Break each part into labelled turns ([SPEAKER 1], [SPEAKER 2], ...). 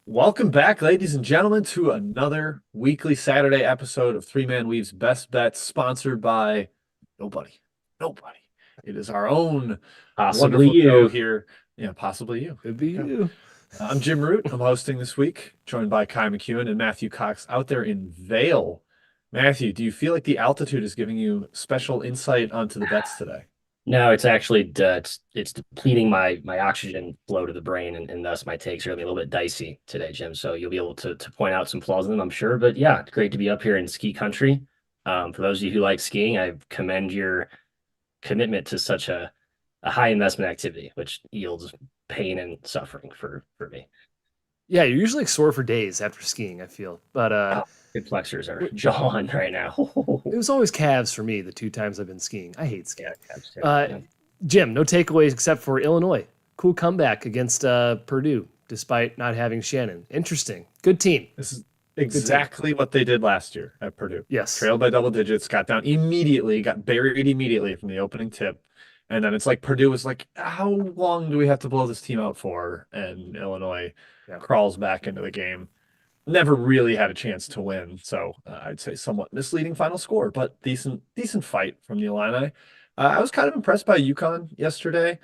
[SPEAKER 1] Welcome back, ladies and gentlemen, to another weekly Saturday episode of Three Man Weave's Best Bets, sponsored by nobody. Nobody. It is our own
[SPEAKER 2] Possibly
[SPEAKER 1] wonderful show
[SPEAKER 2] you.
[SPEAKER 1] here. Yeah, possibly you.
[SPEAKER 2] Could
[SPEAKER 1] There
[SPEAKER 2] be
[SPEAKER 1] you go.
[SPEAKER 2] you.
[SPEAKER 1] I'm Jim Root. I'm hosting this week, joined by Kai McEwen and Matthew Cox out there in Vail. Matthew, do you feel like the altitude is giving you special insight onto the bets today?
[SPEAKER 2] No, it's actually it's depleting my oxygen flow to the brain, and thus my takes are gonna be a little bit dicey today, Jim. So you'll be able to point out some flaws in them, I'm sure. But yeah, it's great to be up here in ski country. For those of you who like skiing, I commend your commitment to such a high investment activity, which yields pain and suffering for me.
[SPEAKER 3] Yeah, you're usually like sore for days after skiing, I feel. But
[SPEAKER 2] Oh, good flexors are
[SPEAKER 3] w-
[SPEAKER 2] jawing right now.
[SPEAKER 3] it was always calves for me the two times I've been skiing. I hate
[SPEAKER 2] Yeah,
[SPEAKER 3] skiing.
[SPEAKER 2] Cavs too.
[SPEAKER 3] Uh,
[SPEAKER 2] Yeah.
[SPEAKER 3] Jim, no takeaways except for Illinois. Cool comeback against Purdue, despite not having Shannon. Interesting. Good team.
[SPEAKER 1] This is
[SPEAKER 3] Good team.
[SPEAKER 1] exactly what they did last year at Purdue.
[SPEAKER 3] Yes.
[SPEAKER 1] Trailed by double digits, got down immediately, got buried immediately from the opening tip. And then it's like Purdue was like, how long do we have to blow this team out for? And Illinois
[SPEAKER 3] Yeah.
[SPEAKER 1] crawls back into the game. Never really had a chance to win. So I'd say somewhat misleading final score, but decent fight from the Illini. I was kind of impressed by UConn yesterday,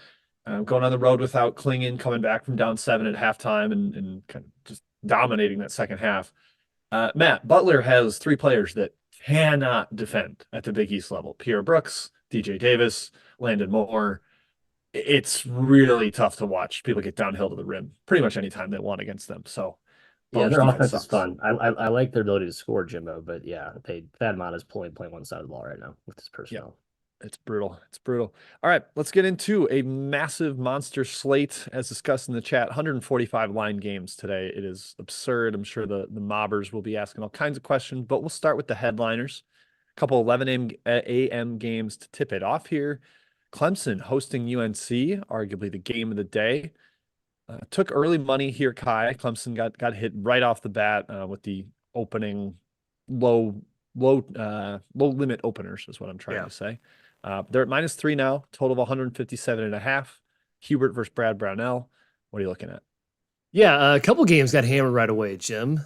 [SPEAKER 1] going on the road without Klingen, coming back from down seven at halftime and kind of just dominating that second half. Matt, Butler has three players that cannot defend at the Big East level. Pierre Brooks, DJ Davis, Landon Moore. It's really tough to watch people get downhill to the rim pretty much anytime they want against them. So
[SPEAKER 2] Yeah,
[SPEAKER 1] Butler's
[SPEAKER 2] their
[SPEAKER 1] defense
[SPEAKER 2] offense is
[SPEAKER 1] sucks.
[SPEAKER 2] fun. I like their ability to score, Jimbo, but yeah, Thad Matta is playing one side of the ball right now with his
[SPEAKER 1] Yeah,
[SPEAKER 2] personnel.
[SPEAKER 1] it's brutal. It's brutal. All right, let's get into a massive monster slate as discussed in the chat. 145 line games today. It is absurd. I'm sure the mobbers will be asking all kinds of questions, but we'll start with the headliners. A couple 11 a.m. games to tip it off here. Clemson hosting UNC, arguably the game of the day. Took early money here, Kai. Clemson got hit right off the bat with the opening low low limit openers is what I'm trying
[SPEAKER 3] Yeah.
[SPEAKER 1] to say. They're at -3 now, total of 157 and a half. Hubert versus Brad Brownell. What are you looking at?
[SPEAKER 3] Yeah, a couple games got hammered right away, Jim.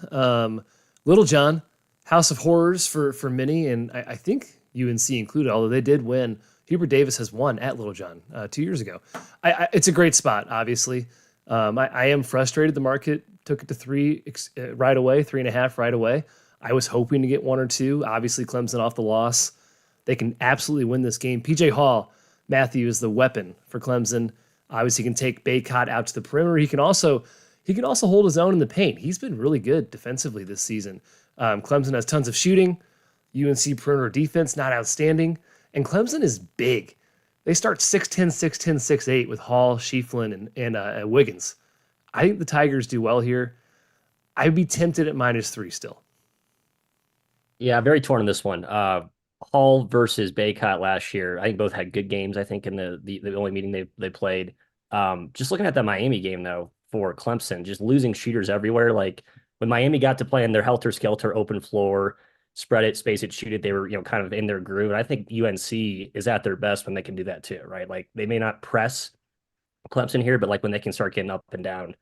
[SPEAKER 3] Little John, House of Horrors for many, and I think UNC included, although they did win. Hubert Davis has won at Little John 2 years ago. It's a great spot, obviously. I am frustrated the market took it to three right away, 3.5 right away. I was hoping to get one or two. Obviously, Clemson off the loss. They can absolutely win this game. PJ Hall, Matthew, is the weapon for Clemson. Obviously, he can take Baycott out to the perimeter. He can also hold his own in the paint. He's been really good defensively this season. Clemson has tons of shooting. UNC perimeter defense, not outstanding. And Clemson is big. They start 6'10, 6'10, 6'8 with Hall, Schieffelin, and Wiggins. I think the Tigers do well here. I'd be tempted at -3 still.
[SPEAKER 2] Yeah, very torn on this one. Hall versus Baycott last year. I think both had good games. I think in the only meeting they played. Just looking at that Miami game though for Clemson, just losing shooters everywhere. Like when Miami got to play in their helter skelter open floor, spread it, space it, shoot it, they were kind of in their groove. And I think UNC is at their best when they can do that too, right? Like they may not press Clemson here, but like when they can start getting up and down.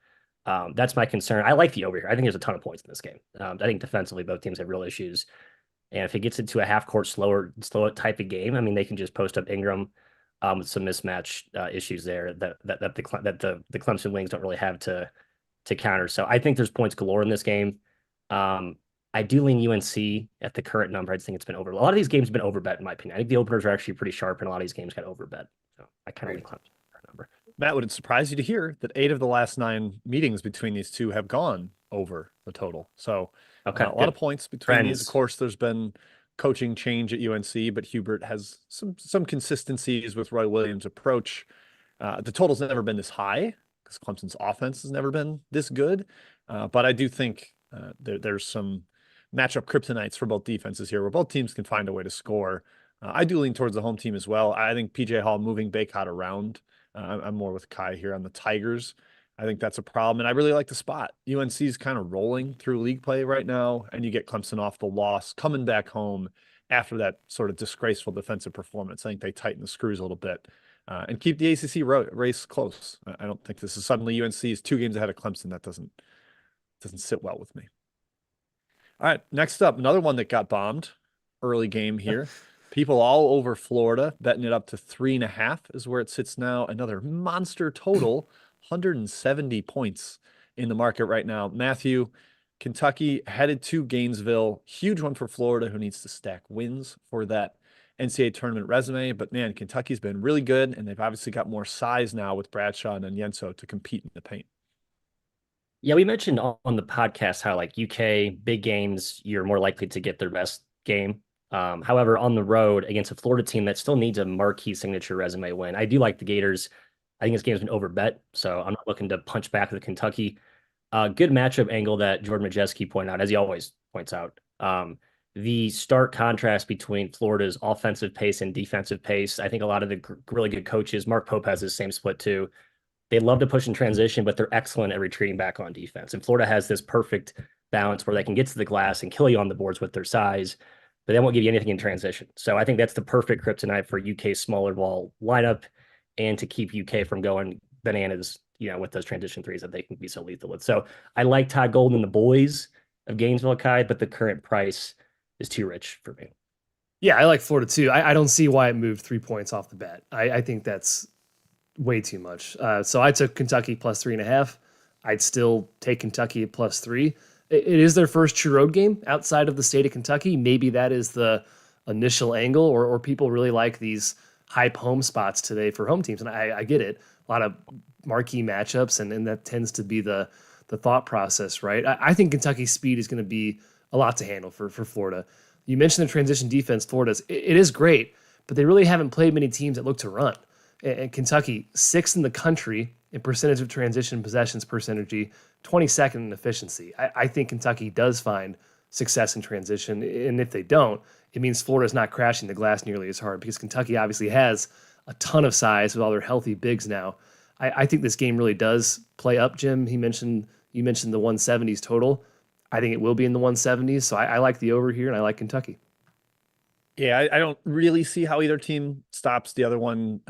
[SPEAKER 2] That's my concern. I like the over here. I think there's a ton of points in this game. I think defensively, both teams have real issues. And if it gets into a half court slow type of game, I mean, they can just post up Ingram with some mismatch issues there that the Clemson wings don't really have to counter. So I think there's points galore in this game. I do lean UNC at the current number. I just think it's been over. A lot of these games have been overbet in my opinion. I think the openers are actually pretty sharp, and a lot of these games got overbet. So I kind of lean Clemson at that number.
[SPEAKER 1] Matt, would it surprise you to hear that 8 of the last 9 meetings between these two have gone over the total? So
[SPEAKER 2] Okay,
[SPEAKER 1] a lot of
[SPEAKER 2] good.
[SPEAKER 1] points between these. Of
[SPEAKER 2] Friends.
[SPEAKER 1] course, there's been coaching change at UNC, but Hubert has some consistencies with Roy Williams' approach. The total's never been this high because Clemson's offense has never been this good. But I do think there's some matchup kryptonites for both defenses here, where both teams can find a way to score. I do lean towards the home team as well. I think PJ Hall moving Baycott around. I'm more with Kai here on the Tigers. I think that's a problem. And I really like the spot. UNC is kind of rolling through league play right now, and you get Clemson off the loss, coming back home after that sort of disgraceful defensive performance. I think they tighten the screws a little bit and keep the ACC race close. I don't think this is suddenly UNC is 2 games ahead of Clemson. That doesn't doesn't sit well with me. All right, next up, another one that got bombed early game here. People all over Florida betting it up to 3.5 is where it sits now. Another monster total, 170 points in the market right now. Matthew, Kentucky headed to Gainesville. Huge one for Florida, who needs to stack wins for that NCAA tournament resume. But man, Kentucky's been really good, and they've obviously got more size now with Bradshaw and Yenso to compete in the paint.
[SPEAKER 2] Yeah, we mentioned on the podcast how like UK big games, you're more likely to get their best game. However, on the road against a Florida team that still needs a marquee signature resume win, I do like the Gators. I think this game's been overbet, so I'm not looking to punch back with Kentucky. Good matchup angle that Jordan Majeski pointed out, as he always points out. The stark contrast between Florida's offensive pace and defensive pace. I think a lot of the really good coaches, Mark Pope has the same split too. They love to push in transition, but they're excellent at retreating back on defense. And Florida has this perfect balance where they can get to the glass and kill you on the boards with their size, but they won't give you anything in transition. So I think that's the perfect kryptonite for UK's smaller ball lineup and to keep UK from going bananas, with those transition threes that they can be so lethal with. So I like Todd Golden and the boys of Gainesville, Kai, but the current price is too rich for me.
[SPEAKER 3] Yeah, I like Florida too. I don't see why it moved 3 points off the bat. I think that's way too much. So I took Kentucky plus 3.5. I'd still take Kentucky at plus 3. It is their first true road game outside of the state of Kentucky. Maybe that is the initial angle, or people really like these hype home spots today for home teams. And I get it. A lot of marquee matchups, and that tends to be the thought process, right? I think Kentucky's speed is going to be a lot to handle for Florida. You mentioned the transition defense. Florida's it is great, but they really haven't played many teams that look to run. And Kentucky, 6th in the country in percentage of transition possessions per synergy, 22nd in efficiency. I think Kentucky does find success in transition, and if they don't, it means Florida's not crashing the glass nearly as hard because Kentucky obviously has a ton of size with all their healthy bigs now. I think this game really does play up, Jim. You mentioned the 170s total. I think it will be in the 170s, so I like the over here, and I like Kentucky.
[SPEAKER 1] Yeah, I don't really see how either team stops the other one.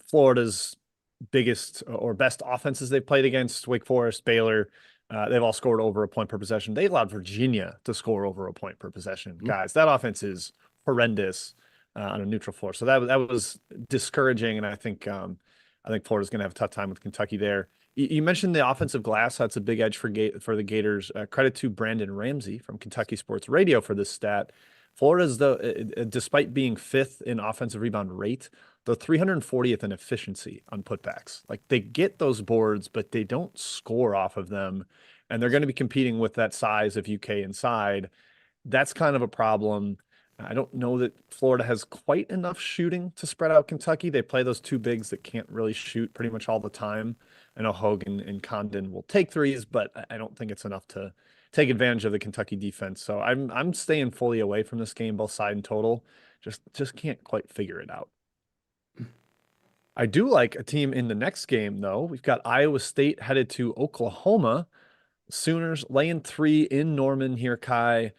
[SPEAKER 1] Florida's biggest or best offenses they've played against, Wake Forest, Baylor, they've all scored over a point per possession. They allowed Virginia to score over a point per possession. Guys, that offense is horrendous on a neutral floor. So that was discouraging, and I think Florida's going to have a tough time with Kentucky there. You mentioned the offensive glass. That's a big edge for the Gators. Credit to Brandon Ramsey from Kentucky Sports Radio for this stat. Florida's, despite being 5th in offensive rebound rate, the 340th in efficiency on putbacks. Like, they get those boards, but they don't score off of them. And they're going to be competing with that size of UK inside. That's kind of a problem. I don't know that Florida has quite enough shooting to spread out Kentucky. They play those two bigs that can't really shoot pretty much all the time. I know Hogan and Condon will take threes, but I don't think it's enough to take advantage of the Kentucky defense. So I'm staying fully away from this game, both side and total. Just can't quite figure it out. I do like a team in the next game, though. We've got Iowa State headed to Oklahoma. Sooners laying 3 in Norman here, Kai.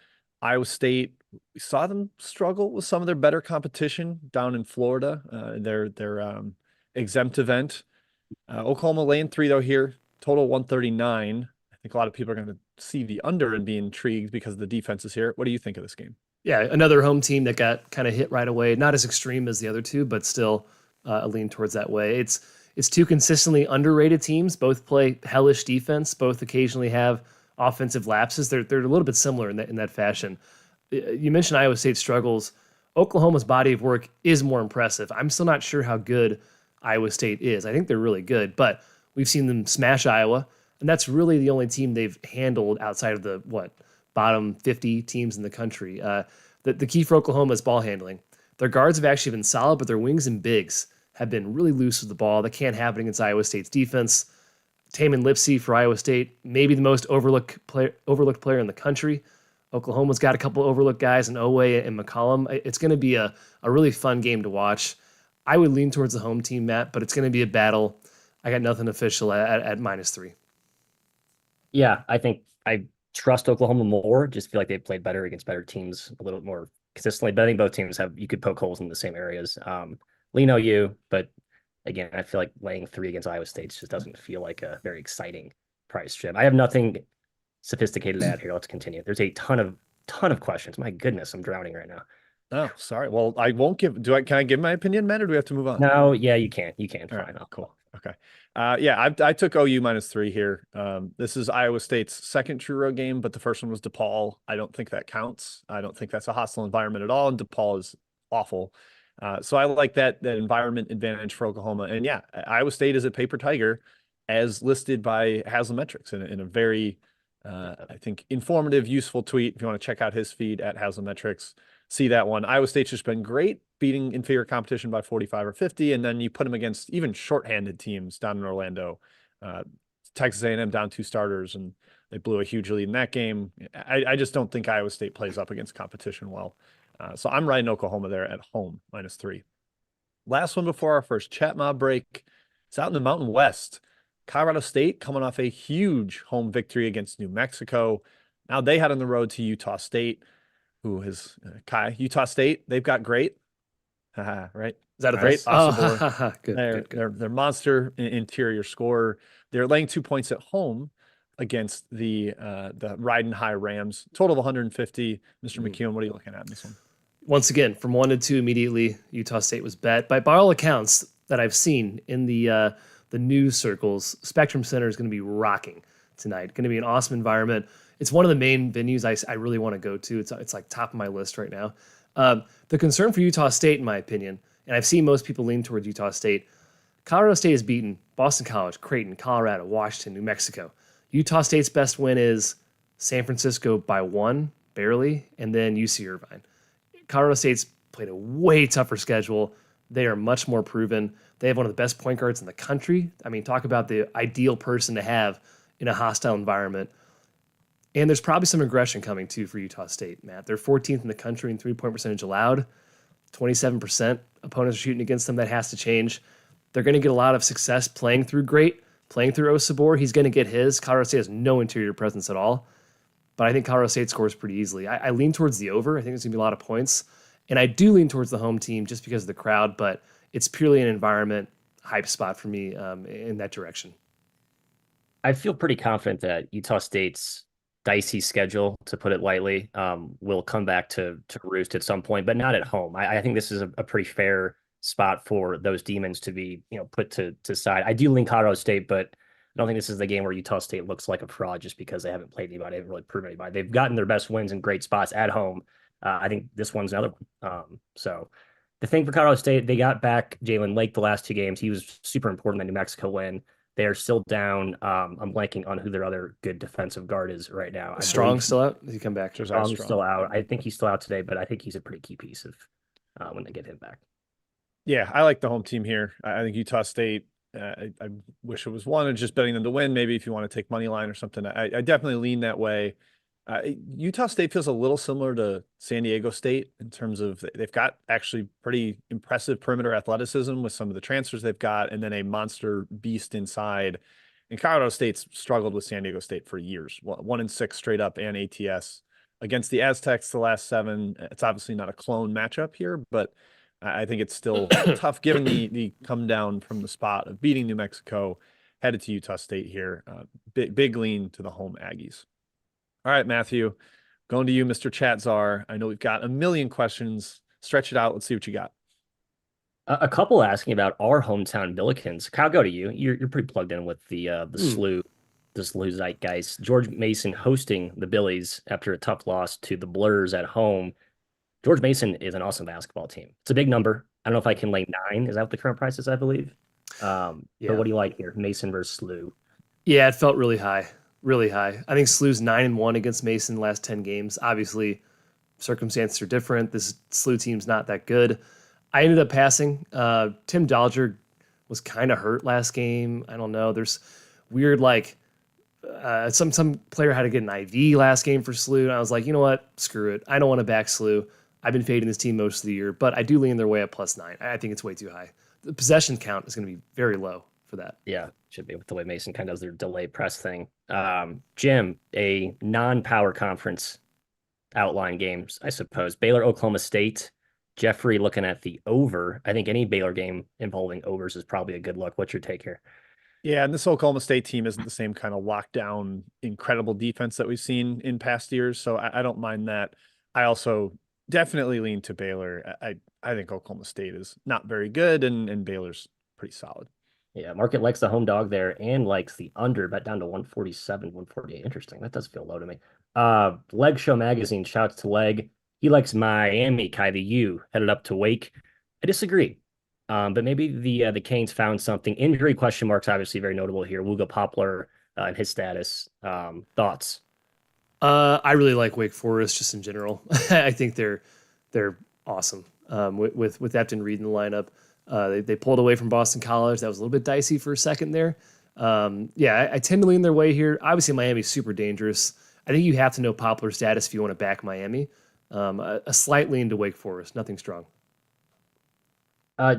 [SPEAKER 1] Iowa State, we saw them struggle with some of their better competition down in Florida, their exempt event. Oklahoma laying 3, though, here. Total 139. I think a lot of people are going to see the under and be intrigued because the defense is here. What do you think of this game?
[SPEAKER 3] Yeah, another home team that got kind of hit right away. Not as extreme as the other two, but still a lean towards that way. It's two consistently underrated teams. Both play hellish defense. Both occasionally have offensive lapses. They're a little bit similar in that fashion. You mentioned Iowa State struggles. Oklahoma's body of work is more impressive. I'm still not sure how good Iowa State is. I think they're really good, but we've seen them smash Iowa, and that's really the only team they've handled outside of the bottom 50 teams in the country. The key for Oklahoma is ball handling. Their guards have actually been solid, but their wings and bigs have been really loose with the ball. That can't happen against Iowa State's defense. Taman Lipsey for Iowa State, maybe the most overlooked player in the country. Oklahoma's got a couple overlooked guys in Owe and McCollum. It's going to be a really fun game to watch. I would lean towards the home team, Matt, but it's going to be a battle. I got nothing official at -3.
[SPEAKER 2] Yeah, I think I trust Oklahoma more. Just feel like they've played better against better teams a little more consistently. But I think both teams you could poke holes in the same areas. Lean OU, but again, I feel like laying 3 against Iowa State just doesn't feel like a very exciting price, Jim. I have nothing sophisticated ad here. Let's continue. There's a ton of questions. My goodness, I'm drowning right now.
[SPEAKER 1] Oh, sorry. Well, I won't give. Can I give my opinion, Matt, or do we have to move on?
[SPEAKER 2] No, yeah, you can. You can.
[SPEAKER 1] All right,
[SPEAKER 2] Fine.
[SPEAKER 1] cool. Okay. Yeah, I took OU -3 here. This is Iowa State's second true road game, but the first one was DePaul. I don't think that counts. I don't think that's a hostile environment at all, and DePaul is awful. So I like that environment advantage for Oklahoma. And yeah, Iowa State is a paper tiger, as listed by Haslametrics in a very, I think, informative, useful tweet. If you want to check out his feed at Haslametrics, see that one. Iowa State's just been great, beating inferior competition by 45 or 50, and then you put them against even shorthanded teams down in Orlando. Texas A&M down 2 starters, and they blew a huge lead in that game. I just don't think Iowa State plays up against competition well. So I'm riding Oklahoma there at home, -3. Last one before our first chat mob break. It's out in the Mountain West. Colorado State coming off a huge home victory against New Mexico. Now they head on the road to Utah State, who is Utah State. They've got great, right?
[SPEAKER 3] Is that a
[SPEAKER 1] great?
[SPEAKER 3] Oh, good.
[SPEAKER 1] They're monster interior scorer. They're laying 2 points at home against the riding high Rams. Total of 150. Mr. McKeown, what are you looking at in this one?
[SPEAKER 3] Once again, from 1-2 immediately, Utah State was bet. By all accounts that I've seen in the news circles, Spectrum Center is going to be rocking tonight. Going to be an awesome environment. It's one of the main venues I really want to go to. It's like top of my list right now. The concern for Utah State, in my opinion, and I've seen most people lean towards Utah State, Colorado State has beaten Boston College, Creighton, Colorado, Washington, New Mexico. Utah State's best win is San Francisco by 1, barely, and then UC Irvine. Colorado State's played a way tougher schedule. They are much more proven. They have one of the best point guards in the country. I mean, talk about the ideal person to have in a hostile environment. And there's probably some aggression coming, too, for Utah State, Matt. They're 14th in the country in three-point percentage allowed. 27% opponents are shooting against them. That has to change. They're going to get a lot of success playing through Great, playing through Osabor. He's going to get his. Colorado State has no interior presence at all. But I think Colorado State scores pretty easily. I lean towards the over. I think there's going to be a lot of points. And I do lean towards the home team just because of the crowd, but it's purely an environment hype spot for me in that direction.
[SPEAKER 2] I feel pretty confident that Utah State's dicey schedule, to put it lightly, will come back to roost at some point, but not at home. I think this is a pretty fair spot for those demons to be, put to side. I do lean Colorado State, but I don't think this is the game where Utah State looks like a fraud just because they haven't played anybody. They haven't really proven anybody. They've gotten their best wins in great spots at home. I think this one's another one. So the thing for Colorado State, they got back Jalen Lake the last 2 games. He was super important in the New Mexico win. They are still down. I'm blanking on who their other good defensive guard is right now.
[SPEAKER 3] Strong still out? Did he come back?
[SPEAKER 2] Strong's still out. I think he's still out today, but I think he's a pretty key piece of when they get him back.
[SPEAKER 1] Yeah, I like the home team here. I think Utah State, I wish it was one of just betting them to win. Maybe if you want to take money line or something, I definitely lean that way. Utah State feels a little similar to San Diego State in terms of they've got actually pretty impressive perimeter athleticism with some of the transfers they've got, and then a monster beast inside. And Colorado State's struggled with San Diego State for years, 1-6 straight up and ATS against the Aztecs the last 7. It's obviously not a clone matchup here, but I think it's still tough given the come down from the spot of beating New Mexico, headed to Utah State here. Big lean to the home Aggies. All right, Matthew, going to you, Mr. Chat Czar. I know we've got a million questions. Stretch it out. Let's see what you got.
[SPEAKER 2] A couple asking about our hometown Billikens. Kyle, go to you. You're pretty plugged in with the SLU zeitgeist. George Mason hosting the Billies after a tough loss to the Blurs at home. George Mason is an awesome basketball team. It's a big number. I don't know if I can lay 9. Is that what the current price is, I believe? But what do you like here? Mason versus SLU.
[SPEAKER 3] Yeah, it felt really high. Really high. I think SLU's 9-1 against Mason the last 10 games. Obviously, circumstances are different. This SLU team's not that good. I ended up passing. Tim Dodger was kind of hurt last game. I don't know. There's weird, some player had to get an IV last game for SLU. And I was like, you know what? Screw it. I don't want to back SLU. I've been fading this team most of the year, but I do lean their way at +9. I think it's way too high. The possession count is going to be very low for that.
[SPEAKER 2] Yeah, should be with the way Mason kind of does their delay press thing. Jim, a non-power conference outline games, I suppose. Baylor, Oklahoma State. Jeffrey looking at the over. I think any Baylor game involving overs is probably a good look. What's your take here?
[SPEAKER 1] Yeah, and this Oklahoma State team isn't the same kind of lockdown, incredible defense that we've seen in past years. So I don't mind that. I also definitely lean to Baylor. I think Oklahoma State is not very good, and Baylor's pretty solid.
[SPEAKER 2] Yeah, Market likes the home dog there and likes the under, bet down to 147, 148. Interesting. That does feel low to me. Leg Show Magazine, shouts to Leg. He likes Miami, Kai the U, headed up to Wake. I disagree. But maybe the Canes found something. Injury question marks, obviously very notable here. Wooga Poplar and his status. Thoughts?
[SPEAKER 3] I really like Wake Forest just in general. I think they're awesome. With Epton Reed in the lineup, they pulled away from Boston College. That was a little bit dicey for a second there. Yeah, I tend to lean their way here. Obviously, Miami's super dangerous. I think you have to know Poplar status if you want to back Miami. A slight lean to Wake Forest, nothing strong.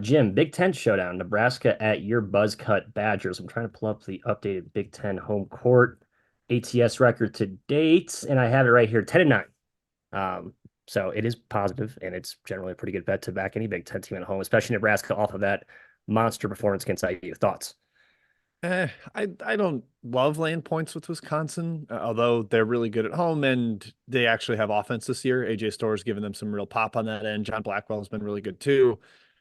[SPEAKER 2] Jim, Big Ten showdown. Nebraska at your Buzzcut Badgers. I'm trying to pull up the updated Big Ten home court ATS record to date, and I have it right here, 10-9. So it is positive, and it's generally a pretty good bet to back any Big Ten team at home, especially Nebraska off of that monster performance against IU. Thoughts?
[SPEAKER 1] I don't love laying points with Wisconsin, although they're really good at home and they actually have offense this year. AJ Store's given them some real pop on that end. John Blackwell has been really good too.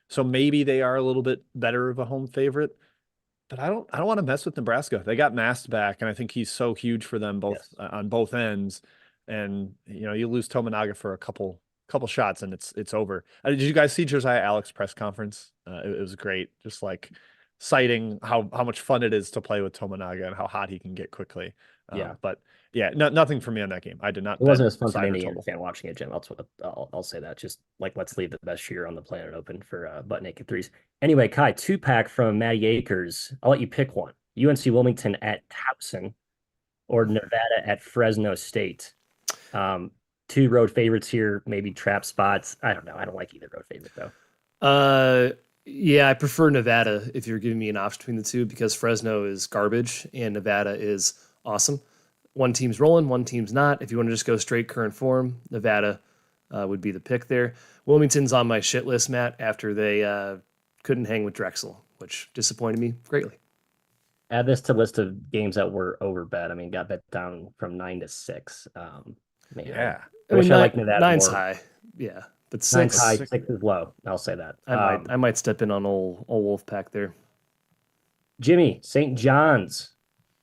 [SPEAKER 1] So maybe they are a little bit better of a home favorite, but I don't want to mess with Nebraska. They got Mast back, and I think he's so huge for them both
[SPEAKER 2] Yes.
[SPEAKER 1] on both ends. And you lose Tominaga for a couple shots, and it's over. Did you guys see Josiah Alex press conference? It was great, just like citing how much fun it is to play with Tominaga and how hot he can get quickly.
[SPEAKER 2] Yeah.
[SPEAKER 1] But yeah, nothing for me on that game. I did not
[SPEAKER 2] It
[SPEAKER 1] bet
[SPEAKER 2] wasn't as fun for
[SPEAKER 1] side
[SPEAKER 2] me
[SPEAKER 1] or
[SPEAKER 2] as a
[SPEAKER 1] total.
[SPEAKER 2] fan watching it, Jim. I'll say that. Just like let's leave the best shooter on the planet open for butt naked threes. Anyway, Kai, 2-pack from Matty Akers. I'll let you pick one. UNC Wilmington at Towson or Nevada at Fresno State. Two road favorites here, maybe trap spots. I don't know. I don't like either road favorite though.
[SPEAKER 3] Yeah, I prefer Nevada if you're giving me an option between the two because Fresno is garbage and Nevada is awesome. One team's rolling, one team's not. If you want to just go straight current form, Nevada would be the pick there. Wilmington's on my shit list, Matt, after they couldn't hang with Drexel, which disappointed me greatly.
[SPEAKER 2] Add this to list of games that were over bet. I mean, got bet down from 9 to 6. Man,
[SPEAKER 1] Yeah.
[SPEAKER 2] I wish I liked Nevada
[SPEAKER 3] nine's
[SPEAKER 2] more.
[SPEAKER 3] high, yeah, but
[SPEAKER 2] Nine's
[SPEAKER 3] six,
[SPEAKER 2] high,
[SPEAKER 1] Six.
[SPEAKER 2] 6 is low. I'll say that.
[SPEAKER 3] I might step in on old Wolfpack there.
[SPEAKER 2] Jimmy, St. John's,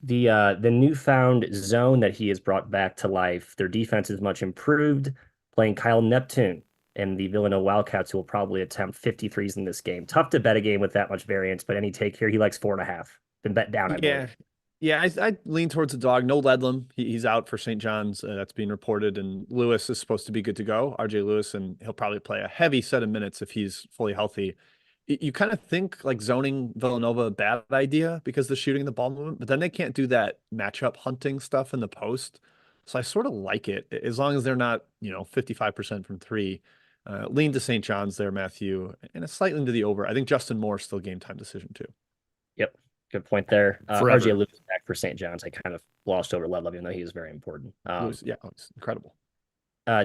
[SPEAKER 2] the newfound zone that he has brought back to life. Their defense is much improved, playing Kyle Neptune and the Villanova Wildcats, who will probably attempt 53s in this game. Tough to bet a game with that much variance, but any take here, he likes 4.5. Been bet down, I
[SPEAKER 1] Yeah.
[SPEAKER 2] believe.
[SPEAKER 1] Yeah, I lean towards the dog. No Ledlam. He's out for St. John's. That's being reported. And Lewis is supposed to be good to go, RJ Lewis, and he'll probably play a heavy set of minutes if he's fully healthy. You kind of think like zoning Villanova a bad idea because the shooting the ball movement, but then they can't do that matchup hunting stuff in the post. So I sort of like it as long as they're not, 55% from three. Lean to St. John's there, Matthew, and a slight lean to the over. I think Justin Moore still game time decision too.
[SPEAKER 2] Yep. Good point there. RJ
[SPEAKER 3] Forever.
[SPEAKER 2] Lewis back for St. John's. I kind of glossed over Ludlove, even though he is very important.
[SPEAKER 1] Lewis, yeah, it's incredible.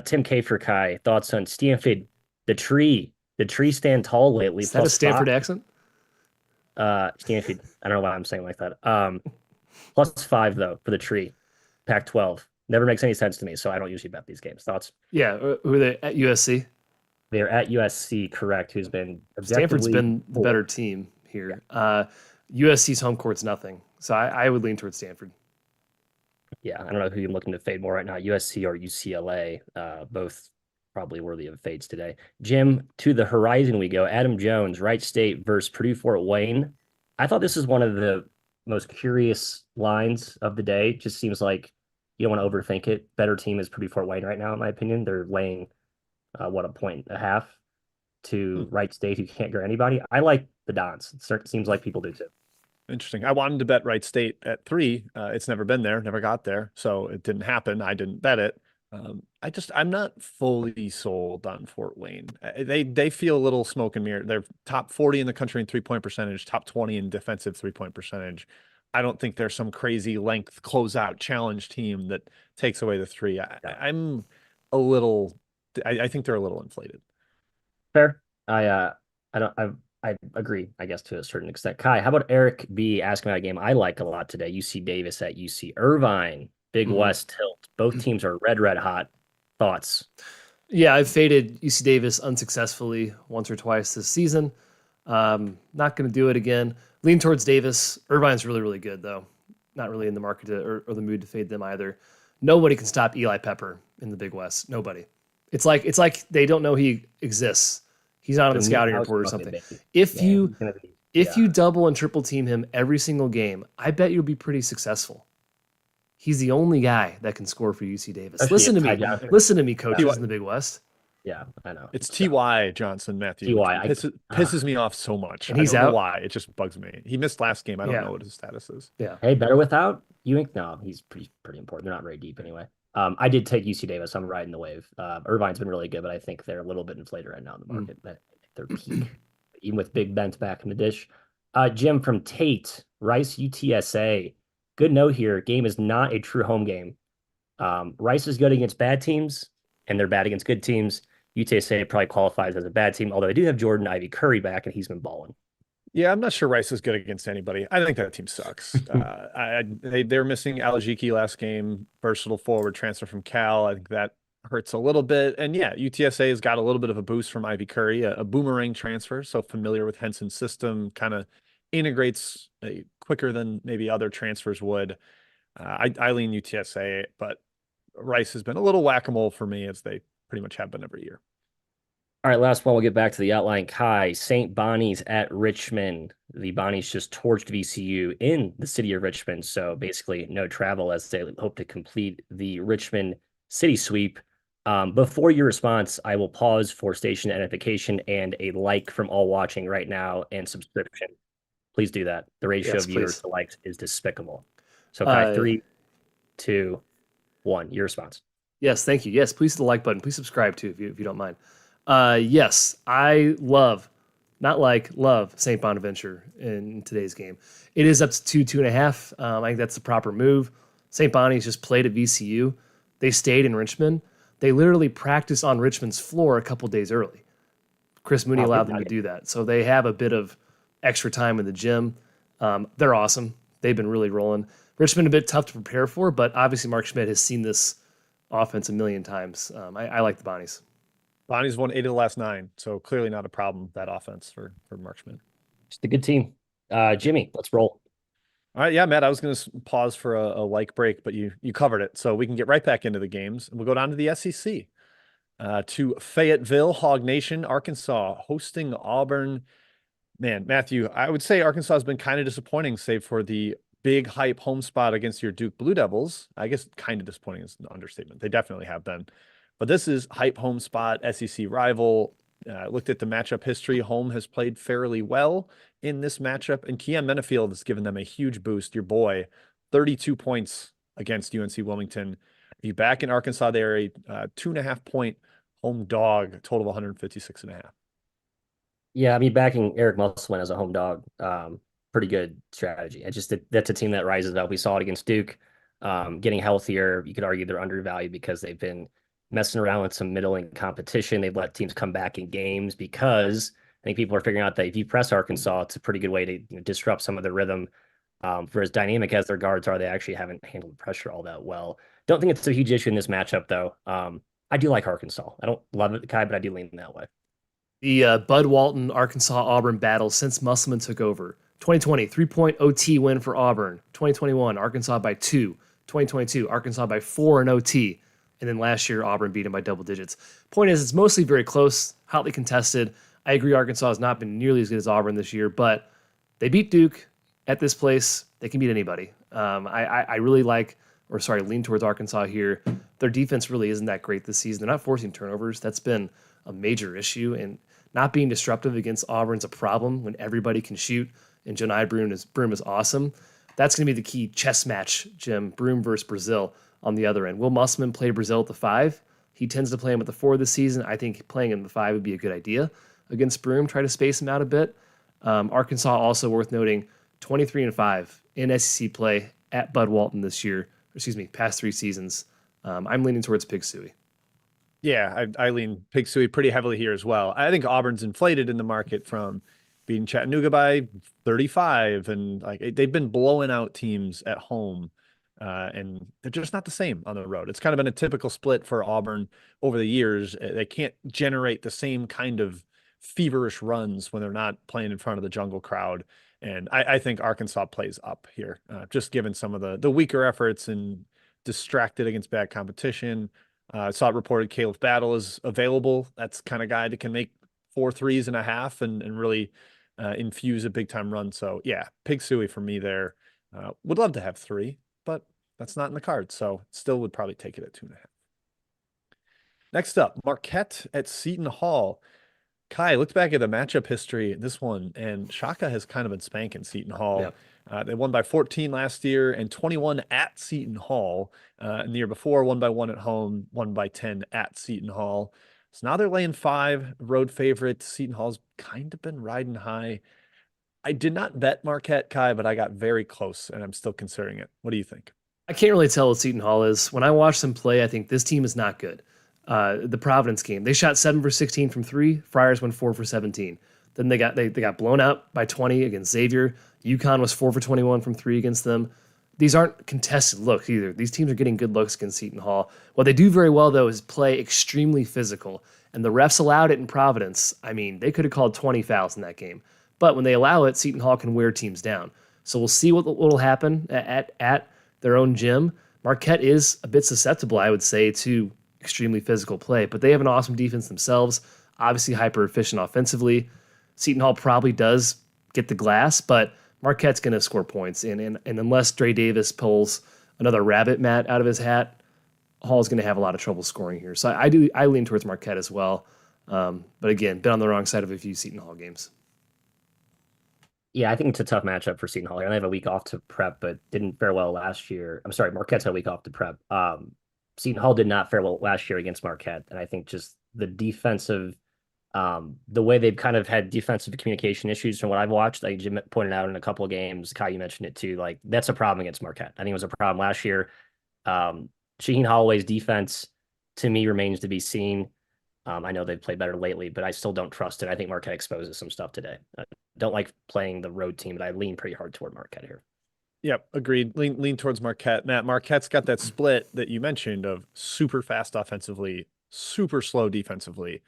[SPEAKER 2] Tim K for Kai. Thoughts on Stanford, the tree. The tree stand tall lately.
[SPEAKER 3] Is that a Stanford accent?
[SPEAKER 2] Stanford. I don't know why I'm saying like that. +5 though for the tree. Pac-12 never makes any sense to me, so I don't usually bet these games. Thoughts?
[SPEAKER 3] Yeah, who are they at USC?
[SPEAKER 2] They're at USC, correct? Who's been
[SPEAKER 3] Stanford's
[SPEAKER 2] objectively
[SPEAKER 3] been the better team here. USC's home court's nothing, so I would lean towards Stanford.
[SPEAKER 2] Yeah, I don't know who you're looking to fade more right now, USC or UCLA. Both probably worthy of fades today. Jim, to the horizon we go. Adam Jones, Wright State versus Purdue Fort Wayne. I thought this was one of the most curious lines of the day. Just seems like you don't want to overthink it. Better team is Purdue Fort Wayne right now, in my opinion. They're laying a 1.5 to Wright State, who can't guard anybody. I like the Dons. It seems like people do too.
[SPEAKER 1] Interesting. I wanted to bet Wright State at 3. It's never been there, never got there, so it didn't happen. I didn't bet it. I'm not fully sold on Fort Wayne. They feel a little smoke and mirror. They're top 40 in the country in 3-point percentage, top 20 in defensive 3-point percentage. I don't think they're some crazy length closeout challenge team that takes away the 3. I'm I think they're a little inflated.
[SPEAKER 2] Fair. I don't. I agree, I guess, to a certain extent. Kai, how about Eric B asking about a game I like a lot today? UC Davis at UC Irvine, Big
[SPEAKER 3] Mhm.
[SPEAKER 2] West tilt. Both teams are red, red hot. Thoughts?
[SPEAKER 3] Yeah, I've faded UC Davis unsuccessfully once or twice this season. Not going to do it again. Lean towards Davis. Irvine's really, really good, though. Not really in the market or the mood to fade them either. Nobody can stop Eli Pepper in the Big West. Nobody. It's like they don't know he exists. He's not on
[SPEAKER 2] The
[SPEAKER 3] the
[SPEAKER 2] new
[SPEAKER 3] scouting
[SPEAKER 2] house
[SPEAKER 3] report or
[SPEAKER 2] bucket,
[SPEAKER 3] something.
[SPEAKER 2] baby.
[SPEAKER 3] If
[SPEAKER 2] Yeah,
[SPEAKER 3] you
[SPEAKER 2] he's gonna be.
[SPEAKER 3] if
[SPEAKER 2] Yeah,
[SPEAKER 3] you double and triple team him every single game, I bet you'll be pretty successful. He's the only guy that can score for UC Davis.
[SPEAKER 2] especially
[SPEAKER 3] Listen
[SPEAKER 2] if
[SPEAKER 3] to
[SPEAKER 2] Ty
[SPEAKER 3] me.
[SPEAKER 2] Johnson.
[SPEAKER 3] Listen to me,
[SPEAKER 2] Yeah,
[SPEAKER 3] coaches in the Big West.
[SPEAKER 2] yeah, I know.
[SPEAKER 1] It's
[SPEAKER 2] So,
[SPEAKER 1] Ty Johnson, Matthew, which
[SPEAKER 2] Ty,
[SPEAKER 1] pisses me off so much.
[SPEAKER 3] And
[SPEAKER 1] I
[SPEAKER 3] he's
[SPEAKER 1] don't know
[SPEAKER 3] out.
[SPEAKER 1] why. It just bugs me. He missed last game. I don't
[SPEAKER 3] Yeah.
[SPEAKER 1] know what his status is.
[SPEAKER 3] Yeah.
[SPEAKER 2] hey, better without Ewing. No, he's pretty important. They're not very deep anyway. I did take UC Davis. I'm riding the wave. Irvine's been really good, but I think they're a little bit inflated right now in the market. At their peak, even with Big Bent back in the dish. Jim from Tate, Rice UTSA. Good note here. Game is not a true home game. Rice is good against bad teams, and they're bad against good teams. UTSA probably qualifies as a bad team, although I do have Jordan Ivy Curry back, and he's been balling.
[SPEAKER 1] Yeah, I'm not sure Rice is good against anybody. I think that team sucks. They're missing Alajiki last game, versatile forward transfer from Cal. I think that hurts a little bit. And yeah, UTSA has got a little bit of a boost from Ivy Curry, a boomerang transfer, so familiar with Henson's system, kind of integrates quicker than maybe other transfers would. I lean UTSA, but Rice has been a little whack-a-mole for me as they pretty much have been every year.
[SPEAKER 2] All right, last one. We'll get back to the outline. Kai, St. Bonnie's at Richmond. The Bonnies just torched VCU in the city of Richmond. So basically, no travel as they hope to complete the Richmond city sweep. Before your response, I will pause for station identification and a like from all watching right now and subscription. Please do that. The ratio
[SPEAKER 3] Yes,
[SPEAKER 2] of viewers
[SPEAKER 3] please.
[SPEAKER 2] to likes is despicable. So, Kai, 3, 2, 1. Your response.
[SPEAKER 3] Yes, thank you. Yes, please hit the like button. Please subscribe too if you don't mind. Yes, I love, not like, love St. Bonaventure in today's game. It is up to 2.5. I think that's the proper move. St. Bonnie's just played at VCU. They stayed in Richmond. They literally practiced on Richmond's floor a couple days early. Chris Mooney
[SPEAKER 2] Wow,
[SPEAKER 3] allowed
[SPEAKER 2] good
[SPEAKER 3] them to
[SPEAKER 2] nugget.
[SPEAKER 3] do that. So they have a bit of extra time in the gym. They're awesome. They've been really rolling. Richmond a bit tough to prepare for, but obviously Mark Schmidt has seen this offense a million times. I like the Bonnies.
[SPEAKER 1] Bonnie's won 8 of the last 9, so clearly not a problem, that offense for Mark Schmidt.
[SPEAKER 2] Just a good team. Jimmy, let's roll.
[SPEAKER 1] All right, yeah, Matt, I was going to pause for a like break, but you covered it, so we can get right back into the games. We'll go down to the SEC, to Fayetteville, Hog Nation, Arkansas, hosting Auburn. Man, Matthew, I would say Arkansas has been kind of disappointing, save for the big hype home spot against your Duke Blue Devils. I guess kind of disappointing is an understatement. They definitely have been. But this is hype home spot, SEC rival. Looked at the matchup history. Home has played fairly well in this matchup, and Keon Menefield has given them a huge boost. Your boy, 32 points against UNC Wilmington. You back in Arkansas, they're a 2.5-point home dog, total of 156.5.
[SPEAKER 2] Yeah, I mean, backing Eric Musselman as a home dog, pretty good strategy. That's a team that rises up. We saw it against Duke, getting healthier. You could argue they're undervalued because they've been messing around with some middling competition. They've let teams come back in games because I think people are figuring out that if you press Arkansas, it's a pretty good way to disrupt some of their rhythm. For as dynamic as their guards are, they actually haven't handled pressure all that well. Don't think it's a huge issue in this matchup, though. I do like Arkansas. I don't love it, Kai, but I do lean that way.
[SPEAKER 3] The Bud Walton Arkansas Auburn battle since Musselman took over. 2020, 3-point OT win for Auburn. 2021, Arkansas by 2. 2022, Arkansas by 4 in OT. And then last year, Auburn beat them by double digits. Point is, it's mostly very close, hotly contested. I agree Arkansas has not been nearly as good as Auburn this year, but they beat Duke at this place. They can beat anybody. I really lean towards Arkansas here. Their defense really isn't that great this season. They're not forcing turnovers. That's been a major issue, and not being disruptive against Auburn's a problem when everybody can shoot, and Johni Broome is awesome. That's going to be the key chess match, Jim. Broome versus Brazil on the other end. Will Musselman play Brazil at the 5? He tends to play him at the 4 this season. I think playing him at the 5 would be a good idea against Broome. Try to space him out a bit. Arkansas, also worth noting, 23-5 in SEC play at Bud Walton this year. Past 3 seasons. I'm leaning towards Pig Suey.
[SPEAKER 1] Yeah, I lean Pig Suey pretty heavily here as well. I think Auburn's inflated in the market from beating Chattanooga by 35, and like they've been blowing out teams at home. And they're just not the same on the road. It's kind of been a typical split for Auburn over the years. They can't generate the same kind of feverish runs when they're not playing in front of the jungle crowd. And I think Arkansas plays up here, just given some of the weaker efforts and distracted against bad competition. I saw it reported Caleb Battle is available. That's the kind of guy that can make 4 threes and a half and really infuse a big time run. So yeah, Pig Suey for me there. Would love to have 3, but that's not in the cards. So still would probably take it at 2.5. Next up, Marquette at Seton Hall. Kai, looked back at the matchup history in this one, and Shaka has kind of been spanking Seton Hall.
[SPEAKER 3] Yep.
[SPEAKER 1] They won by 14 last year and 21 at Seton Hall. And the year before, won by 1 at home, won by 10 at Seton Hall. So now they're laying 5, road favorite. Seton Hall's kind of been riding high. I did not bet Marquette, Kai, but I got very close, and I'm still considering it. What do you think?
[SPEAKER 3] I can't really tell what Seton Hall is. When I watch them play, I think this team is not good. The Providence game, they shot 7 for 16 from 3. Friars went 4 for 17. Then they got blown out by 20 against Xavier. UConn was 4 for 21 from 3 against them. These aren't contested looks either. These teams are getting good looks against Seton Hall. What they do very well, though, is play extremely physical. And the refs allowed it in Providence. I mean, they could have called 20 fouls in that game. But when they allow it, Seton Hall can wear teams down. So we'll see what will happen at their own gym. Marquette is a bit susceptible, I would say, to extremely physical play, but they have an awesome defense themselves, obviously hyper efficient offensively. Seton Hall probably does get the glass, but Marquette's going to score points. And unless Dre Davis pulls another rabbit mat out of his hat, Hall's going to have a lot of trouble scoring here. So I lean towards Marquette as well. But again, been on the wrong side of a few Seton Hall games.
[SPEAKER 2] Yeah, I think it's a tough matchup for Seton Hall. They only have a week off to prep, but didn't fare well last year. I'm sorry, Marquette's had a week off to prep. Seton Hall did not fare well last year against Marquette. And I think just the defensive, the way they've kind of had defensive communication issues from what I've watched, like Jim pointed out in a couple of games, Kai, you mentioned it too, like that's a problem against Marquette. I think it was a problem last year. Shaheen Holloway's defense, to me, remains to be seen. I know they've played better lately, but I still don't trust it. I think Marquette exposes some stuff today. I don't like playing the road team, but I lean pretty hard toward Marquette here.
[SPEAKER 1] Yep, agreed. Lean towards Marquette. Matt, Marquette's got that split that you mentioned of super fast offensively, super slow defensively.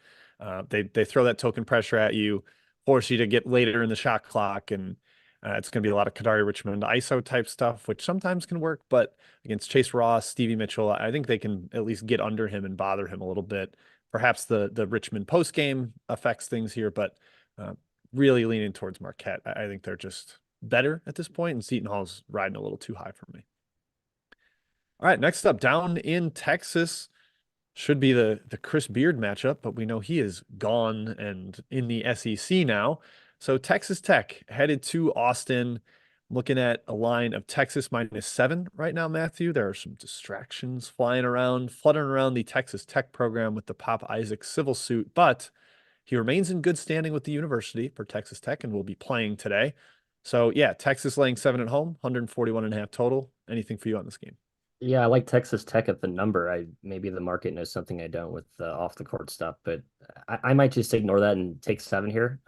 [SPEAKER 1] They throw that token pressure at you, force you to get later in the shot clock, and it's going to be a lot of Kadari Richmond ISO type stuff, which sometimes can work. But against Chase Ross, Stevie Mitchell, I think they can at least get under him and bother him a little bit. Perhaps the Richmond post game affects things here, but really leaning towards Marquette. I think they're just better at this point, and Seton Hall's riding a little too high for me. All right, next up, down in Texas, should be the Chris Beard matchup, but we know he is gone and in the SEC now. So Texas Tech headed to Austin, looking at a line of Texas -7 right now, Matthew. There are some distractions flying around, fluttering around the Texas Tech program with the Pop Isaac civil suit, but he remains in good standing with the university for Texas Tech and will be playing today. So yeah, Texas laying 7 at home, 141.5 total. Anything for you on this game?
[SPEAKER 2] Yeah, I like Texas Tech at the number. Maybe the market knows something I don't with off the court stuff, but I might just ignore that and take 7 here.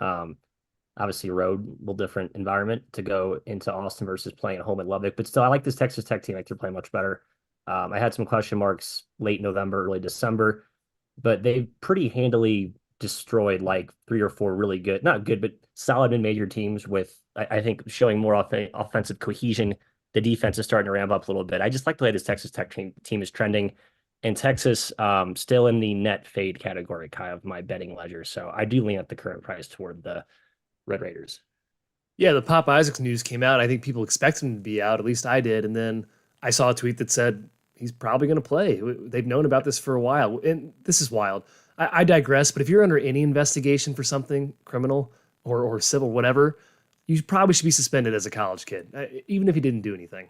[SPEAKER 2] Obviously, road, a little different environment to go into Austin versus playing at home at Lubbock, but still, I like this Texas Tech team. I think they're playing much better. I had some question marks late November, early December, but they pretty handily destroyed like 3 or 4 really good, not good, but solid mid-major teams with, I think, showing more offensive cohesion. The defense is starting to ramp up a little bit. I just like the way this Texas Tech team is trending. And Texas still in the net fade category, kind of my betting ledger. So I do lean at the current price toward the Red Raiders.
[SPEAKER 3] Yeah, the Pop Isaacs news came out. I think people expect him to be out. At least I did. And then I saw a tweet that said he's probably going to play. They've known about this for a while. And this is wild. I digress. But if you're under any investigation for something criminal or civil, whatever, you probably should be suspended as a college kid, even if he didn't do anything.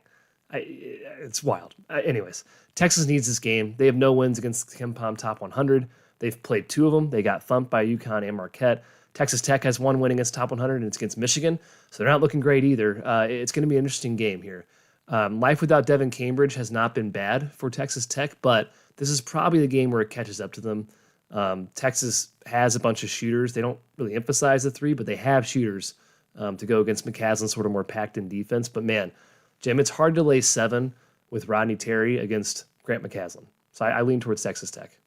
[SPEAKER 3] It's wild. Anyways, Texas needs this game. They have no wins against KenPom Top 100. They've played 2 of them. They got thumped by UConn and Marquette. Texas Tech has 1 win against Top 100, and it's against Michigan. So they're not looking great either. It's going to be an interesting game here. Life without Devin Cambridge has not been bad for Texas Tech, but this is probably the game where it catches up to them. Texas has a bunch of shooters. They don't really emphasize the three, but they have shooters to go against McCaslin's sort of more packed-in defense. But man, Jim, it's hard to lay 7 with Rodney Terry against Grant McCaslin. So I lean towards Texas Tech.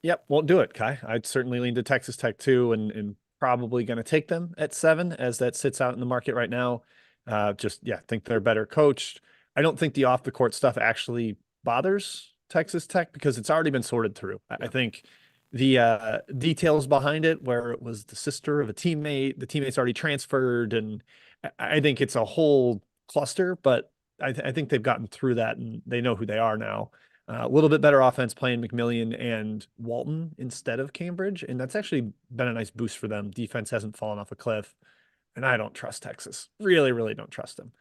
[SPEAKER 1] Yep, won't do it, Kai. I'd certainly lean to Texas Tech too, and probably going to take them at 7 as that sits out in the market right now. Think they're better coached. I don't think the off the court stuff actually bothers Texas Tech because it's already been sorted through. I think the details behind it, where it was the sister of a teammate, the teammate's already transferred, and I think it's a whole cluster, but I think they've gotten through that and they know who they are now. A little bit better offense playing McMillian and Walton instead of Cambridge, and that's actually been a nice boost for them. Defense hasn't fallen off a cliff, and I don't trust Texas. Really, really don't trust them.